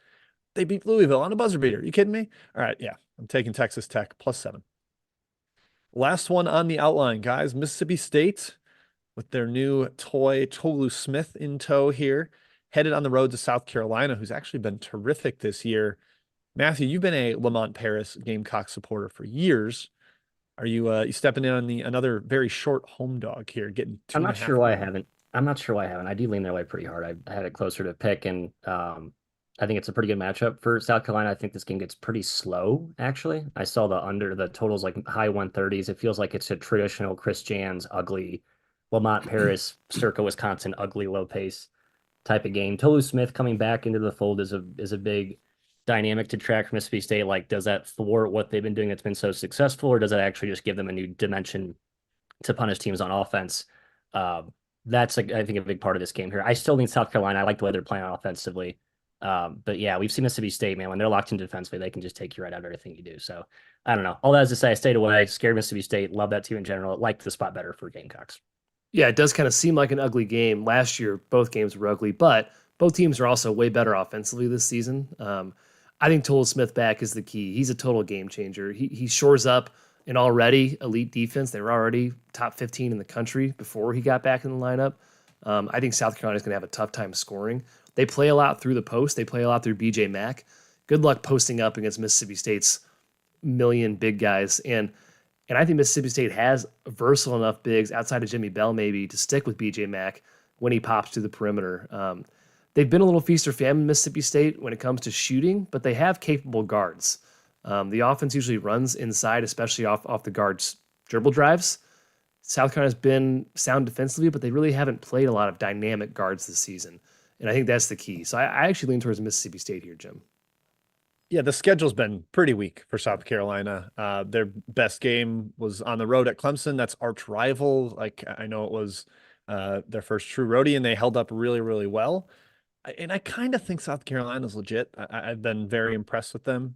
[SPEAKER 1] They beat Louisville on a buzzer beater. You kidding me? All right, yeah, I'm taking Texas Tech +7. Last one on the outline, guys. Mississippi State with their new toy Tolu Smith in tow here, headed on the road to South Carolina, who's actually been terrific this year. Matthew, you've been a Lamont Paris Gamecock supporter for years. Are you stepping in on another very short home dog here, getting 2.5?
[SPEAKER 2] I'm not sure why I haven't. I'm not sure why I haven't. I do lean their way pretty hard. I had it closer to pick, and I think it's a pretty good matchup for South Carolina. I think this game gets pretty slow, actually. I saw the totals like high 130s. It feels like it's a traditional Chris Jans ugly Lamont Paris circa Wisconsin ugly low pace type of game. Tolu Smith coming back into the fold is a big dynamic to track for Mississippi State. Like, does that thwart what they've been doing that's been so successful, or does it actually just give them a new dimension to punish teams on offense? That's I think a big part of this game here. I still lean South Carolina. I like the way they're playing offensively. But yeah, we've seen Mississippi State, man, when they're locked in defensively, they can just take you right out of everything you do. So I don't know. All that is to say, I stayed away. Scared Mississippi State. Love that team in general. Liked the spot better for Gamecocks.
[SPEAKER 3] Yeah, it does kind of seem like an ugly game. Last year, both games were ugly, but both teams are also way better offensively this season. I think Tolu Smith back is the key. He's a total game changer. He shores up an already elite defense. They were already top 15 in the country before he got back in the lineup. I think South Carolina is going to have a tough time scoring. They play a lot through the post. They play a lot through BJ Mack. Good luck posting up against Mississippi State's million big guys. And I think Mississippi State has versatile enough bigs outside of Jimmy Bell maybe to stick with BJ Mack when he pops to the perimeter. They've been a little feast or famine Mississippi State when it comes to shooting, but they have capable guards. The offense usually runs inside, especially off the guards' dribble drives. South Carolina's been sound defensively, but they really haven't played a lot of dynamic guards this season. And I think that's the key. So I actually lean towards Mississippi State here, Jim.
[SPEAKER 1] Yeah, the schedule's been pretty weak for South Carolina. Their best game was on the road at Clemson. That's arch rival. Like, I know it was their first true roadie, and they held up really, really well. And I kind of think South Carolina's legit. I've been very impressed with them.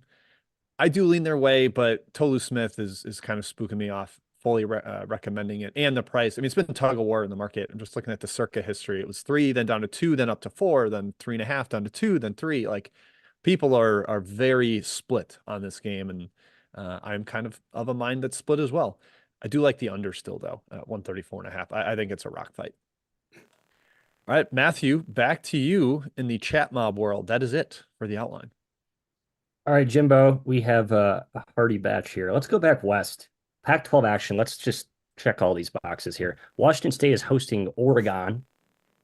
[SPEAKER 1] I do lean their way, but Tolu Smith is kind of spooking me off, fully recommending it. And the price. I mean, it's been a tug of war in the market. I'm just looking at the circa history. It was 3, then down to 2, then up to 4, then 3.5, down to 2, then 3. Like, people are very split on this game, and I'm kind of a mind that's split as well. I do like the under still, though, at 134.5. I think it's a rock fight. All right, Matthew, back to you in the chat mob world. That is it for the outline.
[SPEAKER 2] All right, Jimbo, we have a hearty batch here. Let's go back west. Pac-12 action. Let's just check all these boxes here. Washington State is hosting Oregon.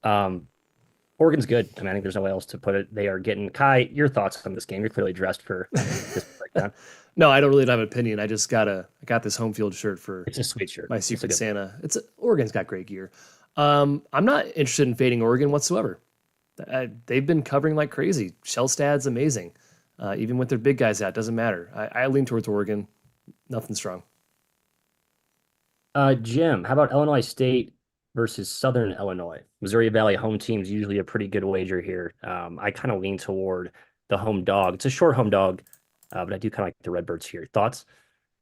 [SPEAKER 2] Oregon's good. I mean, I think there's no way else to put it. They are getting Kai. Your thoughts on this game? You're clearly dressed for this breakdown.
[SPEAKER 3] No, I don't really have an opinion. I got this home field shirt for
[SPEAKER 2] It's a sweet shirt.
[SPEAKER 3] my Secret Santa. Oregon's got great gear. I'm not interested in fading Oregon whatsoever. They've been covering like crazy. Shellstad's amazing. Even with their big guys out, doesn't matter. I lean towards Oregon. Nothing strong.
[SPEAKER 2] Jim, how about Illinois State versus Southern Illinois? Missouri Valley home team's usually a pretty good wager here. I kind of lean toward the home dog. It's a short home dog, but I do kind of like the Redbirds here. Thoughts?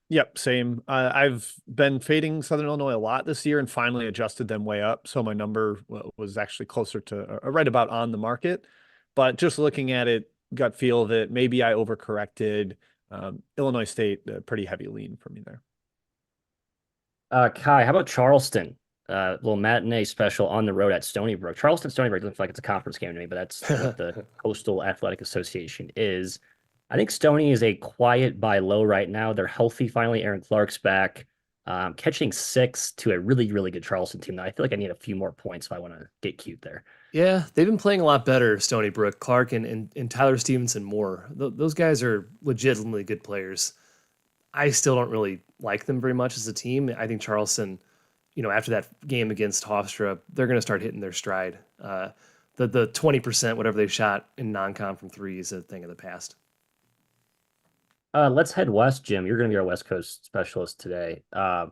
[SPEAKER 1] Yep, same. I've been fading Southern Illinois a lot this year and finally adjusted them way up. So my number was actually closer to right about on the market. But just looking at it, gut feel of it, maybe I overcorrected. Illinois State, pretty heavy lean for me there.
[SPEAKER 2] Kai, how about Charleston? Little matinee special on the road at Stony Brook. Charleston Stony Brook doesn't feel like it's a conference game to me, but that's what the Coastal Athletic Association is. I think Stony is a quiet buy low right now. They're healthy finally. Aaron Clark's back. Catching 6 to a really, really good Charleston team. Now, I feel like I need a few more points if I want to get cute there.
[SPEAKER 3] Yeah, they've been playing a lot better, Stony Brook, Clark, and Tyler Stevenson more. Those guys are legitimately good players. I still don't really like them very much as a team. I think Charleston, after that game against Hofstra, they're going to start hitting their stride. The 20%, whatever they shot in non-con from three is a thing of the past.
[SPEAKER 2] Let's head west, Jim. You're going to be our West Coast specialist today.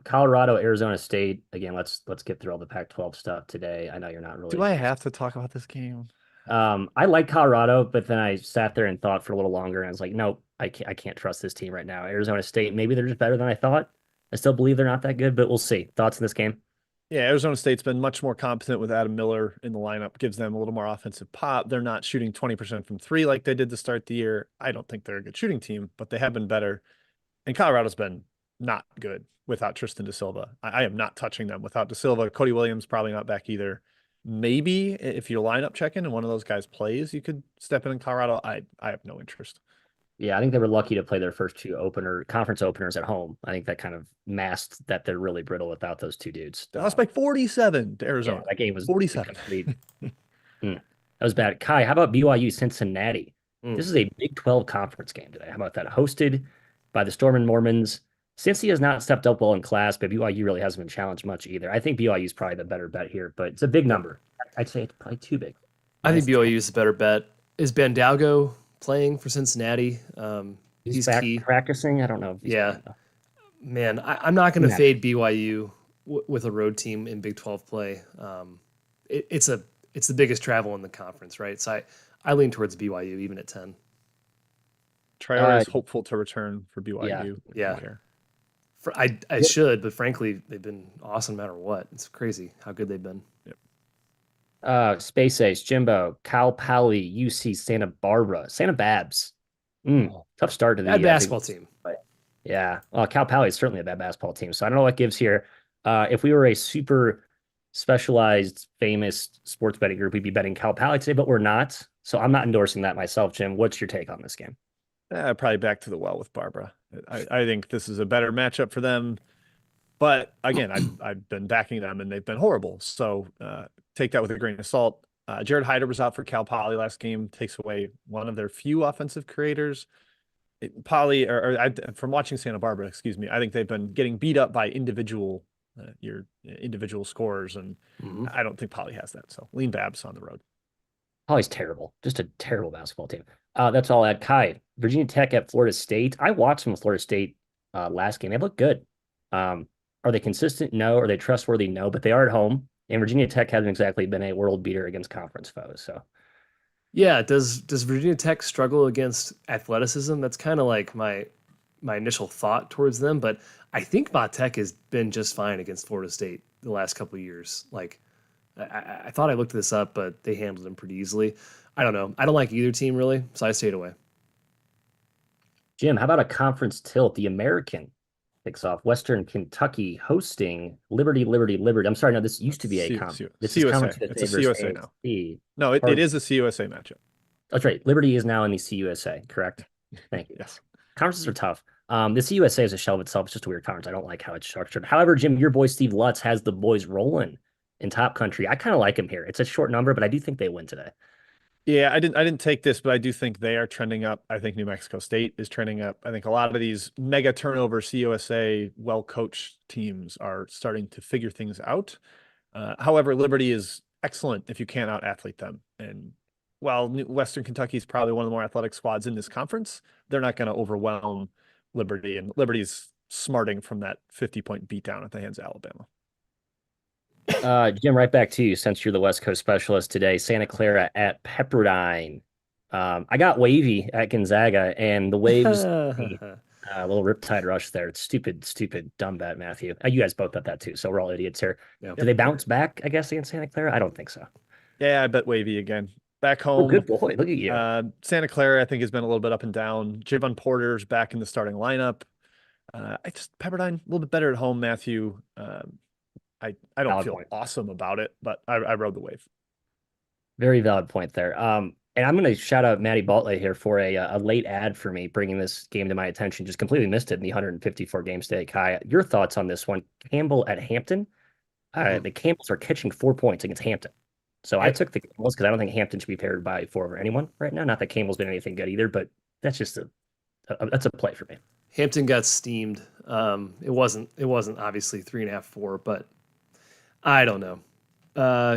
[SPEAKER 2] Colorado, Arizona State. Again, let's get through all the Pac-12 stuff today. I know you're not really.
[SPEAKER 1] Do I have to talk about this game?
[SPEAKER 2] I like Colorado, but then I sat there and thought for a little longer, and I was like, nope, I can't trust this team right now. Arizona State, maybe they're just better than I thought. I still believe they're not that good, but we'll see. Thoughts in this game?
[SPEAKER 1] Yeah, Arizona State's been much more competent with Adam Miller in the lineup, gives them a little more offensive pop. They're not shooting 20% from three like they did to start the year. I don't think they're a good shooting team, but they have been better. And Colorado's been not good without Tristan Da Silva. I am not touching them without Da Silva. Cody Williams probably not back either. Maybe if you're lineup checking and one of those guys plays, you could step in Colorado. I have no interest.
[SPEAKER 2] Yeah, I think they were lucky to play their first two conference openers at home. I think that kind of masked that they're really brittle without those two dudes.
[SPEAKER 1] They lost by 47 to Arizona.
[SPEAKER 2] Yeah, that game was
[SPEAKER 1] 47.
[SPEAKER 2] That was bad. Kai, how about BYU Cincinnati? This is a Big 12 conference game today. How about that? Hosted by the Storm and Mormons. Cincy has not stepped up well in class, but BYU really hasn't been challenged much either. I think BYU is probably the better bet here, but it's a big number. I'd say it's probably too big.
[SPEAKER 3] I think BYU is the better bet. Is Bandalgo playing for Cincinnati?
[SPEAKER 2] He's back
[SPEAKER 3] key. Practicing.
[SPEAKER 2] I don't know.
[SPEAKER 3] Yeah, man, I'm not going to fade BYU with a road team in Big 12 play. It's the biggest travel in the conference, right? So I lean towards BYU even at 10.
[SPEAKER 1] Traore is hopeful to return for BYU.
[SPEAKER 3] Yeah. I should, but frankly, they've been awesome no matter what. It's crazy how good they've been.
[SPEAKER 2] Yep. Space Ace, Jimbo, Cal Poly, UC Santa Barbara, Santa Babs. Tough start to the
[SPEAKER 3] bad basketball team.
[SPEAKER 2] But yeah. Cal Poly is certainly a bad basketball team. So I don't know what gives here. If we were a super specialized, famous sports betting group, we'd be betting Cal Poly today, but we're not. So I'm not endorsing that myself, Jim. What's your take on this game?
[SPEAKER 1] Probably back to the well with Barbara. I think this is a better matchup for them. But again, I've been backing them and they've been horrible. So take that with a grain of salt. Jared Hyder was out for Cal Poly last game, takes away one of their few offensive creators. From watching Santa Barbara, excuse me, I think they've been getting beat up by individual scorers, and I don't think Poly has that. So lean Babs on the road.
[SPEAKER 2] Poly's terrible, just a terrible basketball team. That's all at Kai. Virginia Tech at Florida State. I watched some of Florida State last game. They look good. Are they consistent? No. Are they trustworthy? No. But they are at home, and Virginia Tech hasn't exactly been a world beater against conference foes. So,
[SPEAKER 3] yeah. Does Virginia Tech struggle against athleticism? That's kind of like my initial thought towards them. But I think Va Tech has been just fine against Florida State the last couple of years. Like, I thought I looked this up, but they handled them pretty easily. I don't know. I don't like either team really, so I stayed away.
[SPEAKER 2] Jim, how about a conference tilt? The American kicks off. Western Kentucky hosting Liberty. I'm sorry, no, this used to be a conference. This is
[SPEAKER 1] CUSA. It's a CUSA now. No, it is a CUSA matchup.
[SPEAKER 2] That's right. Liberty is now in the CUSA, correct? Thank you.
[SPEAKER 1] Yes.
[SPEAKER 2] Conferences are tough. The CUSA is a shell of itself. It's just a weird conference. I don't like how it's structured. However, Jim, your boy Steve Lutz has the boys rolling in top country. I kind of like him here. It's a short number, but I do think they win today.
[SPEAKER 1] Yeah, I didn't take this, but I do think they are trending up. I think New Mexico State is trending up. I think a lot of these mega turnover CUSA well-coached teams are starting to figure things out. However, Liberty is excellent if you can't out-athlete them. And while Western Kentucky is probably one of the more athletic squads in this conference, they're not going to overwhelm Liberty. And Liberty's smarting from that 50-point beatdown at the hands of Alabama.
[SPEAKER 2] Jim, right back to you since you're the West Coast specialist today. Santa Clara at Pepperdine. I got Wavy at Gonzaga, and the Waves a little riptide rush there. It's stupid, dumb bet, Matthew. You guys both bet that too, so we're all idiots here. Yeah. Do they bounce back, I guess, against Santa Clara? I don't think so.
[SPEAKER 1] Yeah, I bet Wavy again. Back home.
[SPEAKER 2] Oh, good boy. Look at you.
[SPEAKER 1] Santa Clara, I think, has been a little bit up and down. Javon Porter's back in the starting lineup. Pepperdine, a little bit better at home, Matthew. I don't feel awesome about it, but I rode the wave.
[SPEAKER 2] Very valid point there. And I'm going to shout out Matty Baltley here for a late ad for me, bringing this game to my attention. Just completely missed it in the 154 game stay. Kai, your thoughts on this one? Campbell at Hampton. The Campbells are catching 4 points against Hampton. So I took the Campbells because I don't think Hampton should be paired by 4 over anyone right now. Not that Campbell's been anything good either, but that's just that's a play for me.
[SPEAKER 3] Hampton got steamed. It wasn't obviously 3.5, 4, but I don't know.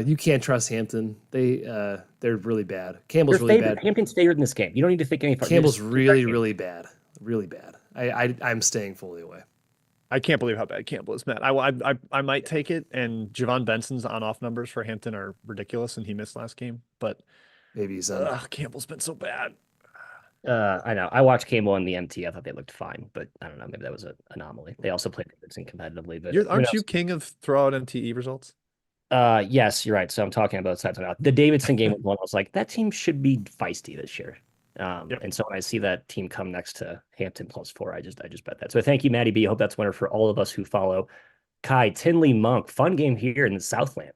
[SPEAKER 3] You can't trust Hampton. They're really bad. Campbell's really bad.
[SPEAKER 2] Hampton's favored in this game. You don't need to think any.
[SPEAKER 3] Campbell's really bad. Really bad. I'm staying fully away.
[SPEAKER 1] I can't believe how bad Campbell is, Matt. I might take it, and Javon Benson's on-off numbers for Hampton are ridiculous, and he missed last game. But
[SPEAKER 3] maybe he's
[SPEAKER 1] Campbell's been so bad.
[SPEAKER 2] I know. I watched Campbell in the MT. I thought they looked fine, but I don't know. Maybe that was an anomaly. They also played Davidson competitively. But
[SPEAKER 1] aren't you king of throw-out MTE results?
[SPEAKER 2] Yes, you're right. So I'm talking about sides now. The Davidson game was one. I was like, that team should be feisty this year. And so when I see that team come next to Hampton +4, I just bet that. So thank you, Matty B. I hope that's winner for all of us who follow. Kai, Tinley Monk, fun game here in the Southland.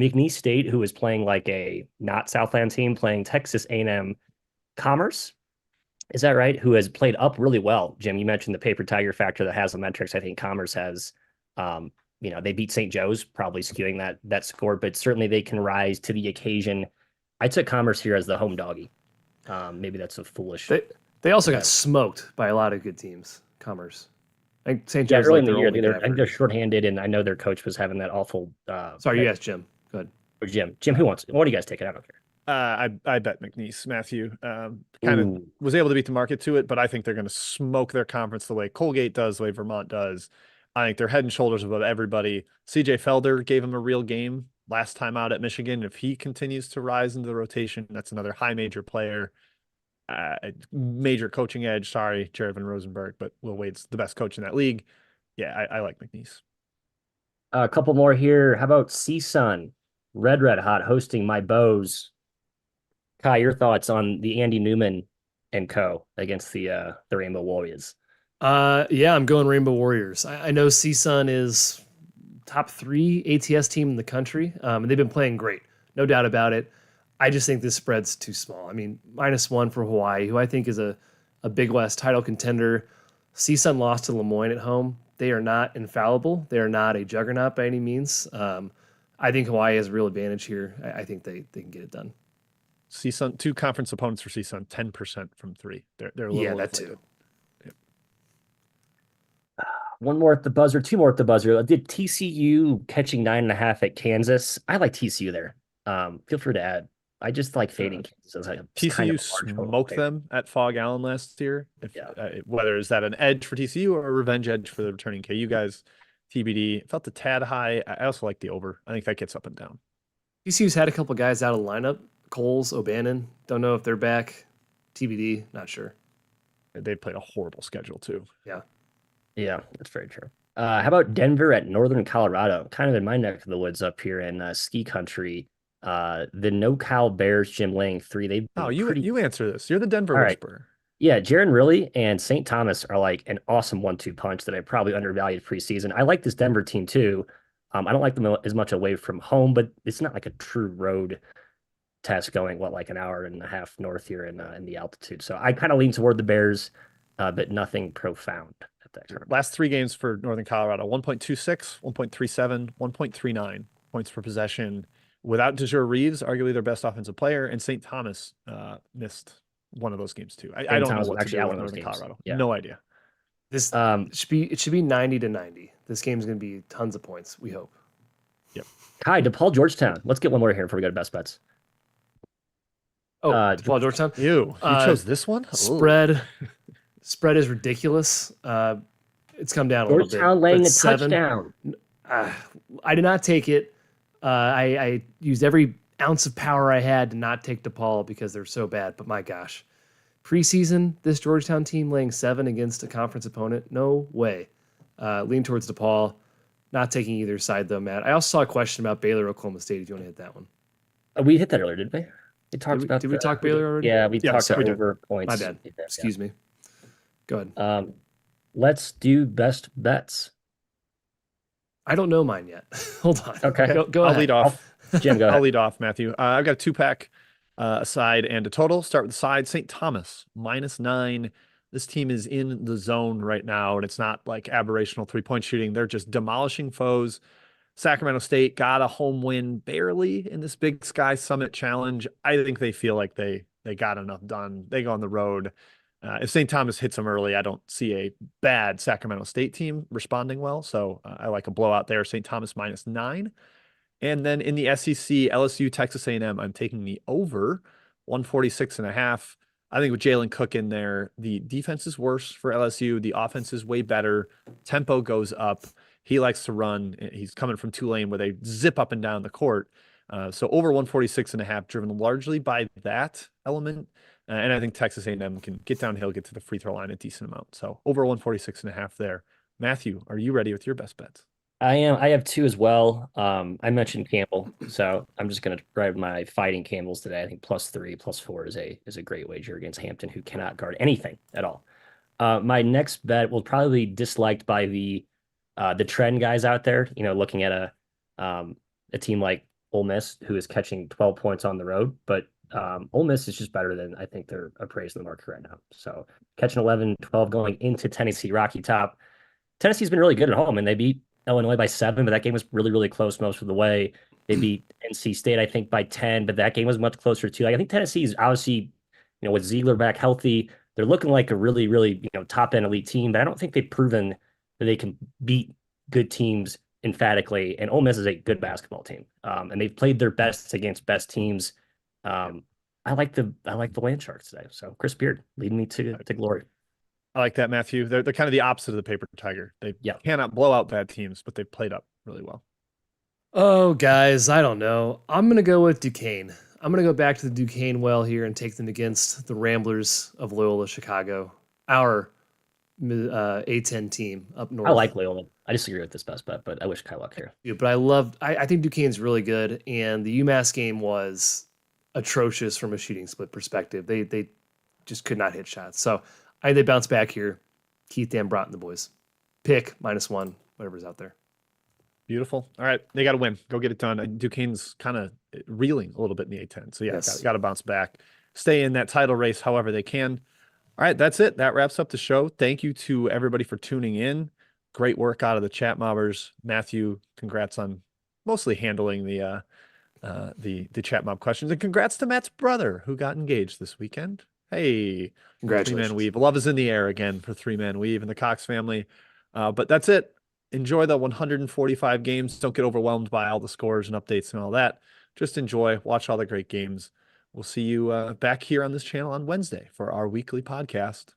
[SPEAKER 2] McNeese State, who is playing like a not Southland team, playing Texas A&M Commerce. Is that right? Who has played up really well. Jim, you mentioned the paper tiger factor that has the metrics. I think Commerce has. They beat St. Joe's, probably skewing that score, but certainly they can rise to the occasion. I took Commerce here as the home doggy. Maybe that's a foolish.
[SPEAKER 3] They also got smoked by a lot of good teams. Commerce, I think St. Joe's
[SPEAKER 2] early in the year. I think they're shorthanded, and I know their coach was having that awful.
[SPEAKER 3] Sorry, you asked Jim. Go ahead.
[SPEAKER 2] Or Jim, who wants it? What do you guys take it? I don't care.
[SPEAKER 1] I bet McNeese, Matthew. Kind of was able to beat the market to it, but I think they're going to smoke their conference the way Colgate does, the way Vermont does. I think they're head and shoulders above everybody. CJ Felder gave him a real game last time out at Michigan. If he continues to rise into the rotation, that's another high major player. Major coaching edge. Sorry, Jared Van Rosenberg, but Will Wade's the best coach in that league. Yeah, I like McNeese.
[SPEAKER 2] A couple more here. How about Seton? Red hot hosting my Bows. Kai, your thoughts on the Andy Newman and co against the Rainbow Warriors?
[SPEAKER 3] Yeah, I'm going Rainbow Warriors. I know Seton is top 3 ATS team in the country, and they've been playing great, no doubt about it. I just think this spread's too small. I mean, -1 for Hawaii, who I think is a Big West title contender. Seton lost to Lemoyne at home. They are not infallible. They are not a juggernaut by any means. I think Hawaii has a real advantage here. I think they can get it done.
[SPEAKER 1] Seton, 2 conference opponents for Seton, 10% from 3. They're a little
[SPEAKER 3] that too.
[SPEAKER 1] Yep.
[SPEAKER 2] One more at the buzzer, 2 more at the buzzer. I did TCU catching 9.5 at Kansas. I like TCU there. Feel free to add. I just like fading Kansas.
[SPEAKER 1] TCU smoked them at Fog Allen last year. Whether is that an edge for TCU or a revenge edge for the returning KU guys, TBD. Felt the tad high. I also like the over. I think that gets up and down.
[SPEAKER 3] TCU's had a couple guys out of the lineup. Coles, O'Bannon. Don't know if they're back. TBD. Not sure.
[SPEAKER 1] They played a horrible schedule too.
[SPEAKER 2] Yeah, that's very true. How about Denver at Northern Colorado? Kind of in my neck of the woods up here in ski country. The NoCal Bears, Jim laying 3.
[SPEAKER 1] You answer this. You're the Denver whisperer. Right.
[SPEAKER 2] Yeah, Jaron Riley and St. Thomas are like an awesome 1-2 punch that I probably undervalued preseason. I like this Denver team too. I don't like them as much away from home, but it's not like a true road test going like an hour and a half north here in the altitude. So I kind of lean toward the Bears, but nothing profound at that time.
[SPEAKER 1] Last 3 games for Northern Colorado: 1.26, 1.37, 1.39 points per possession. Without DeJure Reeves, arguably their best offensive player, and St. Thomas missed one of those games too. I don't know what to do with Northern Colorado. Yeah. No idea.
[SPEAKER 3] This it should be 90-90. This game's going to be tons of points. We hope.
[SPEAKER 1] Yep.
[SPEAKER 2] Kai, DePaul Georgetown. Let's get one more here before we go to best bets.
[SPEAKER 3] Oh, DePaul Georgetown.
[SPEAKER 1] You chose this one.
[SPEAKER 3] Spread is ridiculous. It's come down a little bit.
[SPEAKER 2] Georgetown laying a touchdown.
[SPEAKER 3] I did not take it. I used every ounce of power I had to not take DePaul because they're so bad. But my gosh, preseason, this Georgetown team laying 7 against a conference opponent, no way. Lean towards DePaul. Not taking either side though, Matt. I also saw a question about Baylor, Oklahoma State. If you want to hit that one,
[SPEAKER 2] we hit that earlier, didn't we?
[SPEAKER 3] Did we talk Baylor already?
[SPEAKER 2] Yeah, we talked about over points.
[SPEAKER 3] My bad. Excuse me. Go ahead.
[SPEAKER 2] Let's do best bets.
[SPEAKER 3] I don't know mine yet. Hold on.
[SPEAKER 2] Okay.
[SPEAKER 3] Go ahead.
[SPEAKER 1] I'll lead off.
[SPEAKER 2] Jim, go ahead.
[SPEAKER 1] I'll lead off, Matthew. I've got a 2-pack. side and a total. Start with the side. St. Thomas -9. This team is in the zone right now, and it's not like aberrational 3-point shooting. They're just demolishing foes. Sacramento State got a home win barely in this Big Sky Summit Challenge. I think they feel like they got enough done. They go on the road. If St. Thomas hits them early, I don't see a bad Sacramento State team responding well. So I like a blowout there. St. Thomas -9. And then in the SEC, LSU, Texas A&M, I'm taking the over 146.5. I think with Jalen Cook in there, the defense is worse for LSU. The offense is way better. Tempo goes up. He likes to run. He's coming from Tulane where they zip up and down the court. So over 146.5, driven largely by that element. And I think Texas A&M can get downhill, get to the free throw line a decent amount. So over 146.5 there. Matthew, are you ready with your best bets?
[SPEAKER 2] I am. I have two as well. I mentioned Campbell, so I'm just going to grab my fighting Campbells today. I think +3, +4 is a great wager against Hampton, who cannot guard anything at all. My next bet will probably be disliked by the trend guys out there. You know, looking at a team like Ole Miss, who is catching 12 points on the road, but Ole Miss is just better than I think they're appraised in the market right now. So catching 11, 12 going into Tennessee, Rocky Top. Tennessee's been really good at home, and they beat Illinois by 7, but that game was really, really close most of the way. They beat NC State, I think, by 10, but that game was much closer too. Like, I think Tennessee is obviously, with Ziegler back healthy, they're looking like a really, really, top end elite team, but I don't think they've proven that they can beat good teams emphatically. And Ole Miss is a good basketball team, and they've played their best against best teams. I like the Land Sharks today. So Chris Beard leading me to glory.
[SPEAKER 1] I like that, Matthew. They're kind of the opposite of the paper tiger. They cannot blow out bad teams, but they've played up really well.
[SPEAKER 3] Oh, guys, I don't know. I'm going to go with Duquesne. I'm going to go back to the Duquesne well here and take them against the Ramblers of Loyola Chicago, our A10 team up north.
[SPEAKER 2] I like Loyola. I disagree with this best bet, but I wish Kyle luck here.
[SPEAKER 3] Yeah, but I think Duquesne's really good, and the UMass game was atrocious from a shooting split perspective. They just could not hit shots. So I think they bounce back here. Keith Dambrot and the boys. Pick -1, whatever's out there.
[SPEAKER 1] Beautiful. All right. They got to win. Go get it done. Duquesne's kind of reeling a little bit in the A10. So, yeah,
[SPEAKER 3] Yes.
[SPEAKER 1] got to bounce back. Stay in that title race however they can. All right. That's it. That wraps up the show. Thank you to everybody for tuning in. Great work out of the chat mobbers. Matthew, congrats on mostly handling the chat mob questions. And congrats to Matt's brother who got engaged this weekend. Hey,
[SPEAKER 3] Congratulations.
[SPEAKER 1] 3-man weave. Love is in the air again for 3-man weave and the Cox family. But that's it. Enjoy the 145 games. Don't get overwhelmed by all the scores and updates and all that. Just enjoy, watch all the great games. We'll see you back here on this channel on Wednesday for our weekly podcast.